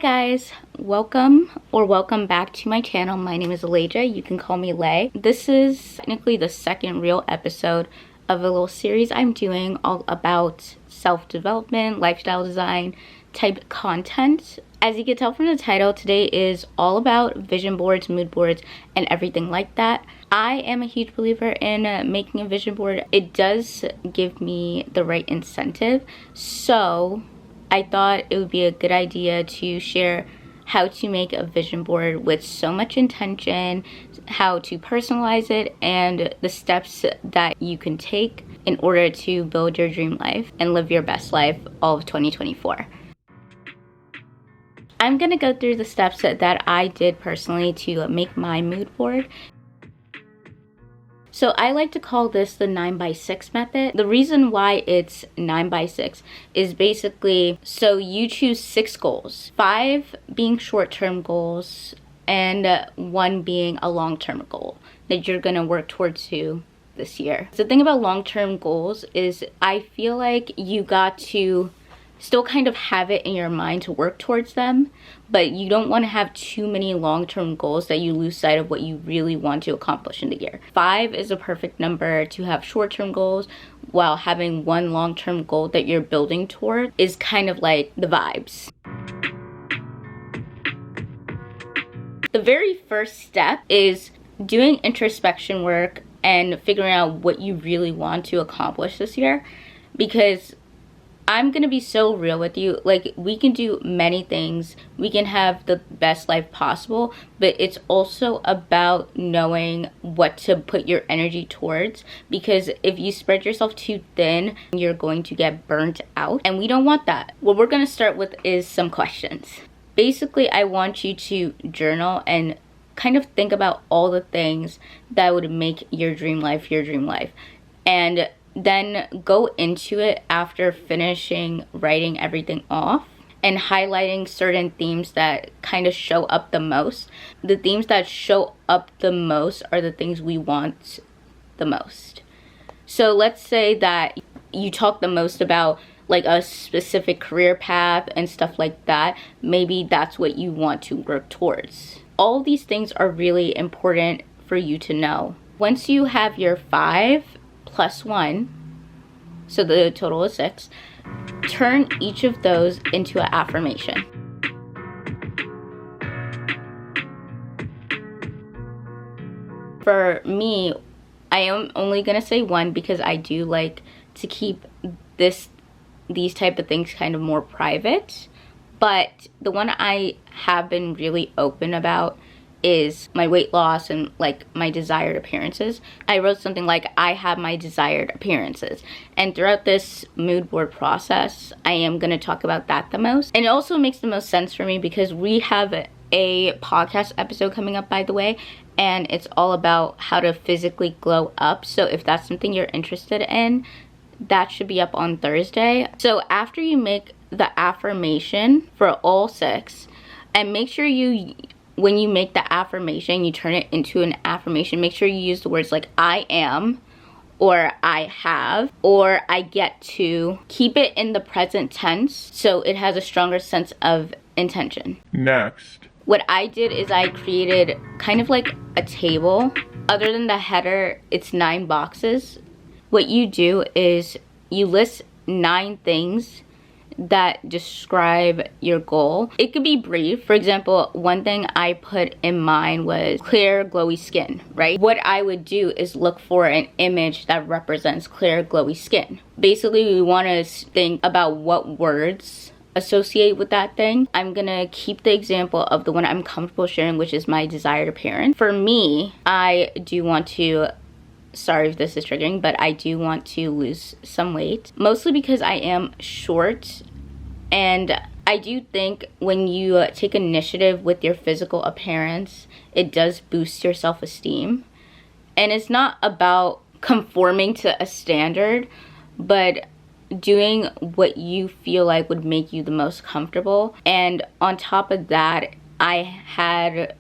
Hi guys, welcome back to my channel. My name is Elijah. You can call me Lay. This is technically the second real episode of a little series I'm doing all about self-development, lifestyle design type content. As you can tell from the title, today is all about vision boards, mood boards, and everything like that. I am a huge believer in making a vision board. It does give me the right incentive, so I thought it would be a good idea to share how to make a vision board with so much intention, how to personalize it, and the steps that you can take in order to build your dream life and live your best life all of 2024. I'm gonna go through the steps that I did personally to make my mood board. So I like to call this the 9x6 method. The reason why it's 9x6 is basically, so you choose 6 goals, 5 being short-term goals and 1 being a long-term goal that you're gonna work towards this year. The thing about long-term goals is I feel like you got to still kind of have it in your mind to work towards them, but you don't want to have too many long-term goals that you lose sight of what you really want to accomplish in the year. 5 is a perfect number to have short-term goals, while having 1 long-term goal that you're building toward is kind of like the vibes. The very first step is doing introspection work and figuring out what you really want to accomplish this year, because I'm gonna be so real with you. Like, we can do many things, we can have the best life possible, but it's also about knowing what to put your energy towards, because if you spread yourself too thin, you're going to get burnt out, and we don't want that. What we're gonna start with is some questions. Basically, I want you to journal and kind of think about all the things that would make your dream life, and then go into it after finishing writing everything off and highlighting certain themes that kind of show up the most. The themes that show up the most are the things we want the most. So let's say that you talk the most about like a specific career path and stuff like that. Maybe that's what you want to work towards. All these things are really important for you to know. Once you have your 5 plus 1, so the total is 6, turn each of those into an affirmation. For me, I am only gonna say 1 because I do like to keep these type of things kind of more private, but the one I have been really open about is my weight loss and like my desired appearances. I wrote something like, I have my desired appearances, and throughout this mood board process I am going to talk about that the most. And it also makes the most sense for me because we have a podcast episode coming up, by the way, and it's all about how to physically glow up. So if that's something you're interested in, that should be up on Thursday. So after you make the affirmation for all 6, and make sure when you make the affirmation, you turn it into an affirmation, make sure you use the words like I am, or I have, or I get to. Keep it in the present tense so it has a stronger sense of intention. Next, what I did is I created kind of like a table. Other than the header, it's 9 boxes. What you do is you list 9 things that describe your goal. It could be brief. For example, one thing I put in mine was clear, glowy skin, right? What I would do is look for an image that represents clear, glowy skin. Basically, we want to think about what words associate with that thing. I'm gonna keep the example of the one I'm comfortable sharing, which is my desired appearance. For me, I do want to, sorry if this is triggering, but I do want to lose some weight, mostly because I am short, and I do think when you take initiative with your physical appearance, it does boost your self-esteem. And it's not about conforming to a standard, but doing what you feel like would make you the most comfortable. And on top of that, I had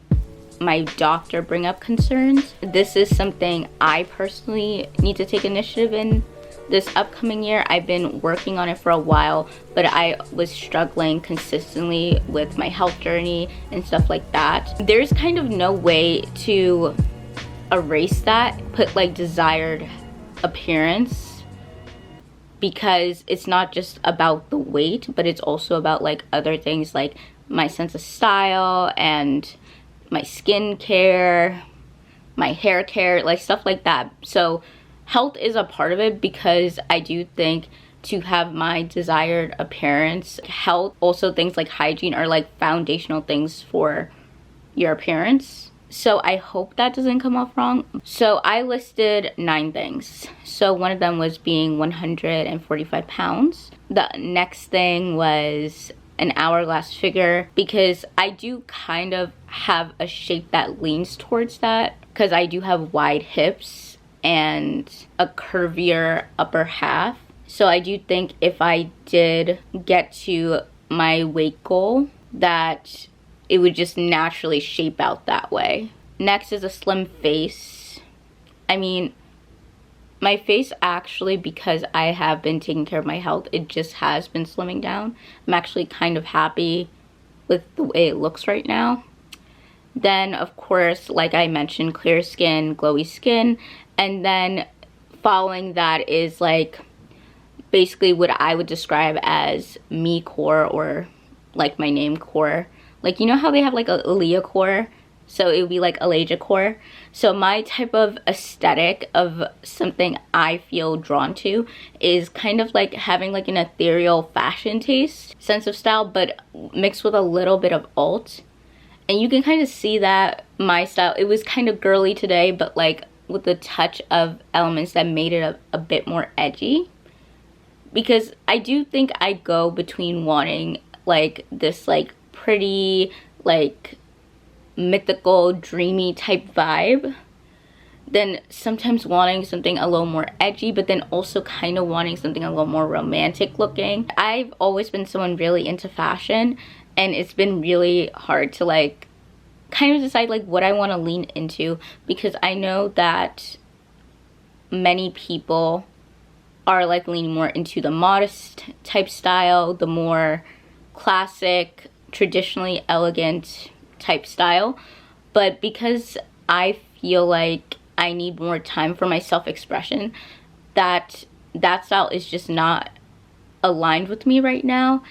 my doctor bring up concerns. This is something I personally need to take initiative in this upcoming year, I've been working on it for a while, but I was struggling consistently with my health journey and stuff like that. There's kind of no way to erase that, put like desired appearance, because it's not just about the weight, but it's also about like other things like my sense of style and my skin care, my hair care, like stuff like that. So health is a part of it, because I do think to have my desired appearance, health, also things like hygiene are like foundational things for your appearance. So I hope that doesn't come off wrong. So I listed 9 things. So one of them was being 145 pounds. The next thing was an hourglass figure, because I do kind of have a shape that leans towards that, because I do have wide hips and a curvier upper half. So I do think if I did get to my weight goal, that it would just naturally shape out that way. Next is a slim face. I mean, my face actually, because I have been taking care of my health, it just has been slimming down. I'm actually kind of happy with the way it looks right now. Then, of course, like I mentioned, clear skin, glowy skin. And then following that is like basically what I would describe as me core, or like my name core. Like, you know how they have like a Aaliyah core? So it would be like Alaja core. So my type of aesthetic of something I feel drawn to is kind of like having like an ethereal fashion taste, sense of style, but mixed with a little bit of alt. And you can kind of see that my style, it was kind of girly today, but like with a touch of elements that made it a bit more edgy. Because I do think I go between wanting like this like pretty, like mythical, dreamy type vibe, then sometimes wanting something a little more edgy, but then also kind of wanting something a little more romantic looking. I've always been someone really into fashion, and it's been really hard to like kind of decide like what I want to lean into, because I know that many people are like leaning more into the modest type style, the more classic, traditionally elegant type style. But because I feel like I need more time for my self-expression, that style is just not aligned with me right now,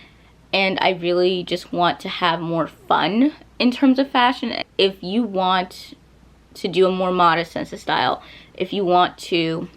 and I really just want to have more fun in terms of fashion. If you want to do a more modest sense of style, if you want to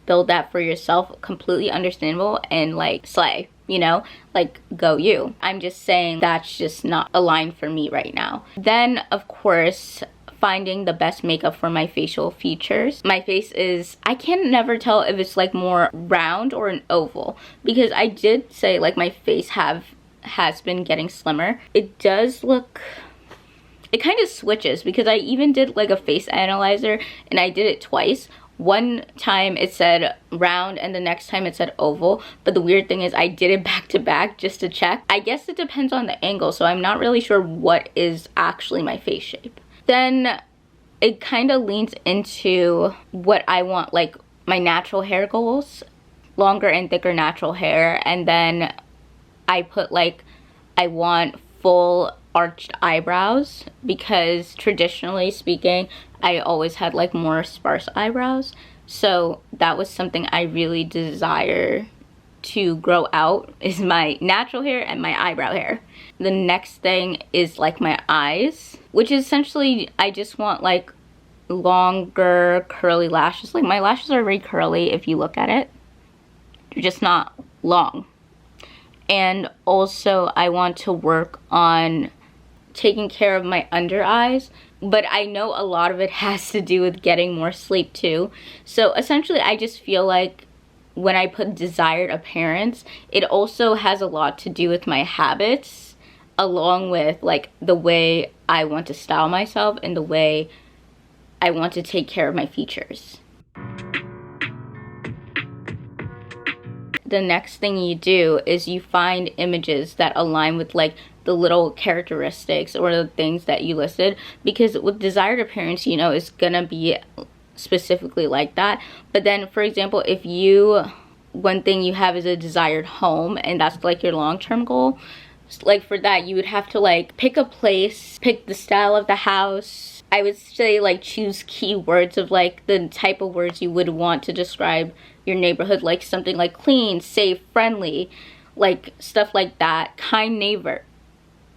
build that for yourself, completely understandable, and like slay, you know, like go you. I'm just saying that's just not aligned for me right now. Then of course, finding the best makeup for my facial features. My face is, I can never tell if it's like more round or an oval, because I did say like my face has been getting slimmer. It does look, it kind of switches, because I even did like a face analyzer and I did it twice. One time it said round and the next time it said oval, but the weird thing is I did it back to back just to check. I guess it depends on the angle, so I'm not really sure what is actually my face shape. Then it kind of leans into what I want, like my natural hair goals, longer and thicker natural hair. And then I put like, I want full arched eyebrows, because traditionally speaking, I always had like more sparse eyebrows. So that was something I really desire to grow out, is my natural hair and my eyebrow hair. The next thing is like my eyes, which is essentially, I just want like longer curly lashes. Like my lashes are very curly if you look at it. They're just not long. And also I want to work on taking care of my under eyes, but I know a lot of it has to do with getting more sleep too. So essentially I just feel like when I put desired appearance, it also has a lot to do with my habits, along with like the way I want to style myself and the way I want to take care of my features. The next thing you do is you find images that align with like the little characteristics or the things that you listed, because with desired appearance, you know, it's gonna be specifically like that. But then, for example, if you, one thing you have is a desired home and that's like your long-term goal, like for that you would have to like pick a place, pick the style of the house. I would say like choose keywords of like the type of words you would want to describe your neighborhood, like something like clean, safe, friendly, like stuff like that, kind neighbor,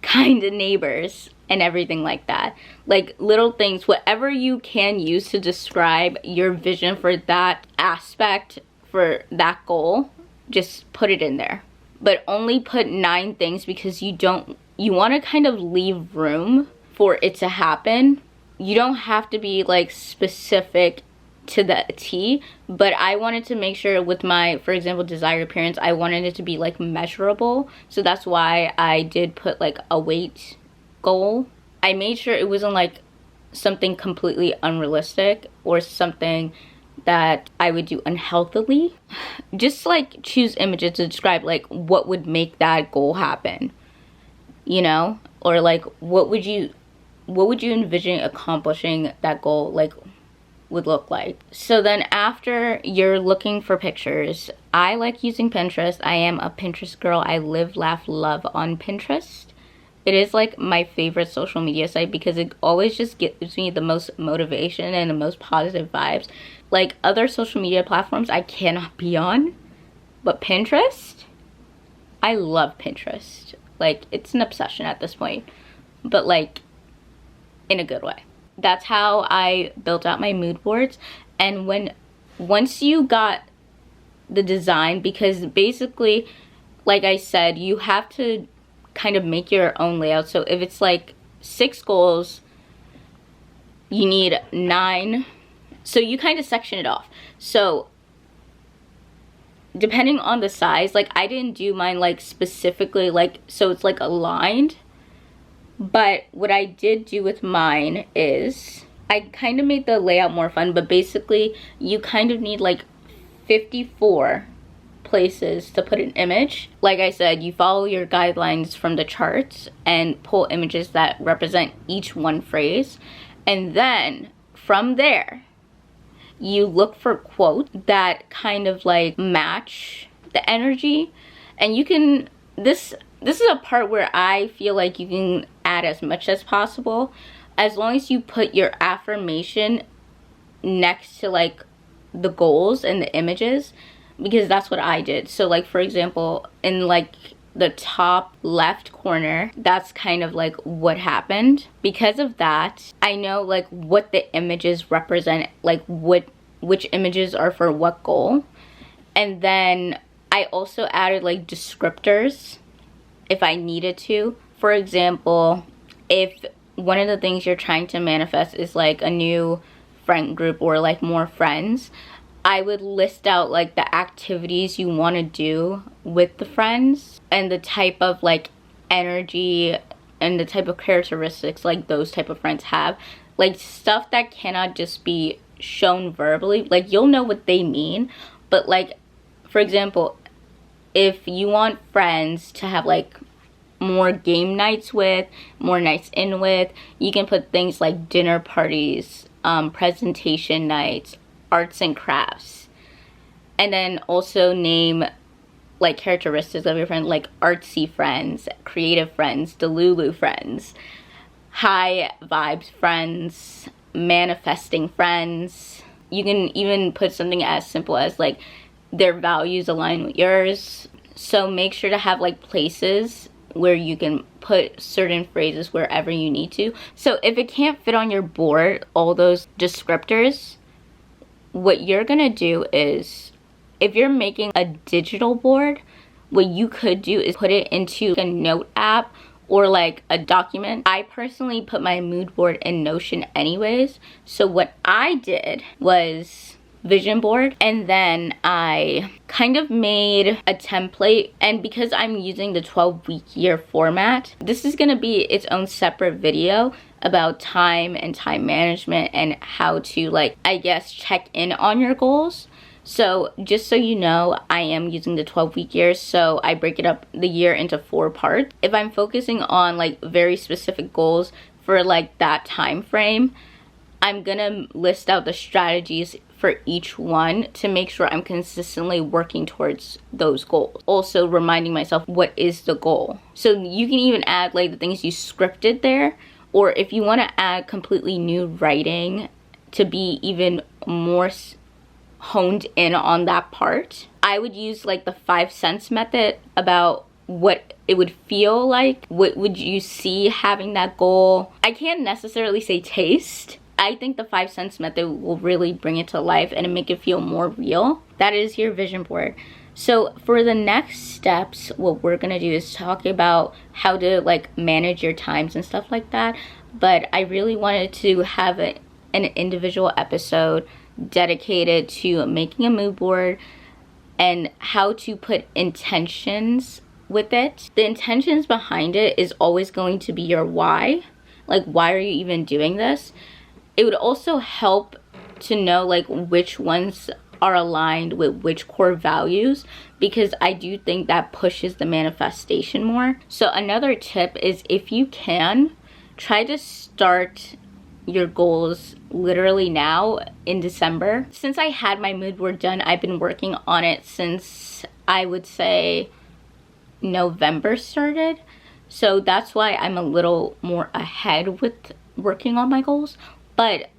kind of neighbors, and everything like that. Like little things, whatever you can use to describe your vision for that aspect, for that goal, just put it in there. But only put 9 things because you want to kind of leave room for it to happen. You don't have to be like specific to the T, but I wanted to make sure with my, for example, desired appearance, I wanted it to be like measurable. So that's why I did put like a weight goal. I made sure it wasn't like something completely unrealistic or something that I would do unhealthily. Just like choose images to describe like what would make that goal happen, you know, or like what would you envision accomplishing that goal like would look like. So then after you're looking for pictures, I like using Pinterest. I am a Pinterest girl. I live, laugh, love on Pinterest. It is like my favorite social media site because it always just gives me the most motivation and the most positive vibes. Like other social media platforms I cannot be on, but Pinterest, I love Pinterest. Like it's an obsession at this point, but like in a good way. That's how I built out my mood boards. And once you got the design, because basically, like I said, you have to kind of make your own layout. So if it's like 6 goals, you need 9. So you kind of section it off. So depending on the size, like I didn't do mine like specifically like so it's like aligned. But what I did do with mine is I kind of made the layout more fun, but basically you kind of need like 54 places to put an image. Like I said, you follow your guidelines from the charts and pull images that represent each one phrase. And then from there, you look for quotes that kind of like match the energy. And you can, this is a part where I feel like you can add as much as possible, as long as you put your affirmation next to like the goals and the images, because that's what I did. So like for example, in like the top left corner, that's kind of like what happened. Because of that, I know like what the images represent, like which images are for what goal. And then I also added like descriptors if I needed to. For example, if one of the things you're trying to manifest is like a new friend group or like more friends, I would list out like the activities you want to do with the friends and the type of like energy and the type of characteristics like those type of friends have. Like stuff that cannot just be shown verbally. Like you'll know what they mean, but like for example, if you want friends to have like more game nights with, more nights in with, you can put things like dinner parties, presentation nights, arts and crafts. And then also name like characteristics of your friend, like artsy friends, creative friends, Delulu friends, high vibes friends, manifesting friends. You can even put something as simple as like their values align with yours. So make sure to have like places where you can put certain phrases wherever you need to. So if it can't fit on your board, all those descriptors, what you're gonna do is, if you're making a digital board, what you could do is put it into a note app or like a document. I personally put my mood board in Notion anyways. So what I did was vision board, and then I kind of made a template. And because I'm using the 12-week year format, this is gonna be its own separate video about time and time management and how to like, I guess, check in on your goals. So just so you know, I am using the 12-week year, so I break it up the year into 4 parts. If I'm focusing on like very specific goals for like that time frame, I'm gonna list out the strategies for each one to make sure I'm consistently working towards those goals. Also reminding myself what is the goal. So you can even add like the things you scripted there, or if you want to add completely new writing to be even more honed in on that part, I would use like the 5 cents method about what it would feel like. What would you see having that goal? I can't necessarily say taste. I think the 5 cents method will really bring it to life and make it feel more real. That is your vision board. So for the next steps, what we're gonna do is talk about how to like manage your times and stuff like that. But I really wanted to have an individual episode dedicated to making a mood board and how to put intentions with it. The intentions behind it is always going to be your why. Like, why are you even doing this? It would also help to know like which ones are aligned with which core values, because I do think that pushes the manifestation more. So another tip is, if you can, try to start your goals literally now in December. Since I had my mood board done, I've been working on it since I would say November started. So that's why I'm a little more ahead with working on my goals. But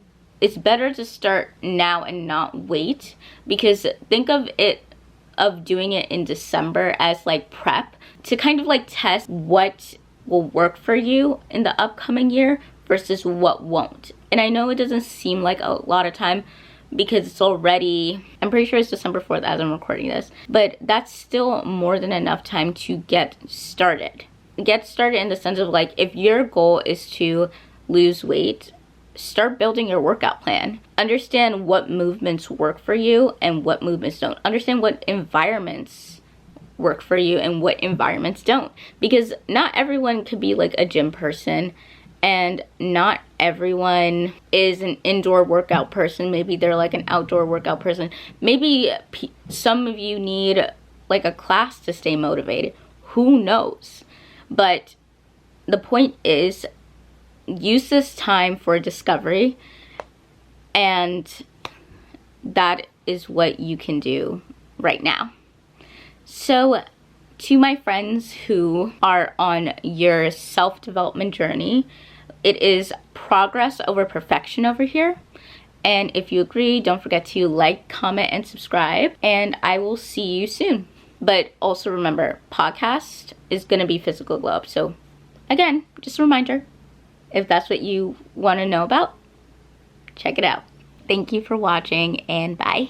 it's better to start now and not wait, because think of doing it in December as like prep to kind of like test what will work for you in the upcoming year versus what won't. And I know it doesn't seem like a lot of time because it's already, I'm pretty sure it's December 4th as I'm recording this, but that's still more than enough time to get started. Get started in the sense of like, if your goal is to lose weight, start building your workout plan. Understand what movements work for you and what movements don't. Understand what environments work for you and what environments don't. Because not everyone could be like a gym person, and not everyone is an indoor workout person. Maybe they're like an outdoor workout person. Maybe some of you need like a class to stay motivated. Who knows? But the point is, use this time for discovery, and that is what you can do right now. So to my friends who are on your self-development journey, it is progress over perfection over here. And if you agree, don't forget to like, comment, and subscribe, and I will see you soon. But also remember, podcast is gonna be physical glow up. So again, just a reminder, if that's what you want to know about, check it out. Thank you for watching, and bye.